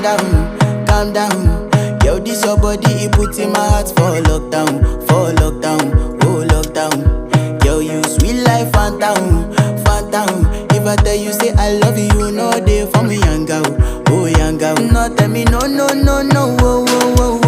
calm down. Yo, this your body, it put in my heart for lockdown, oh lockdown. Yo, you sweet life, phantom, phantom. If I tell you say I love you, no day for me, young girl, oh young girl. No tell me no, no, no, no, oh, oh, oh,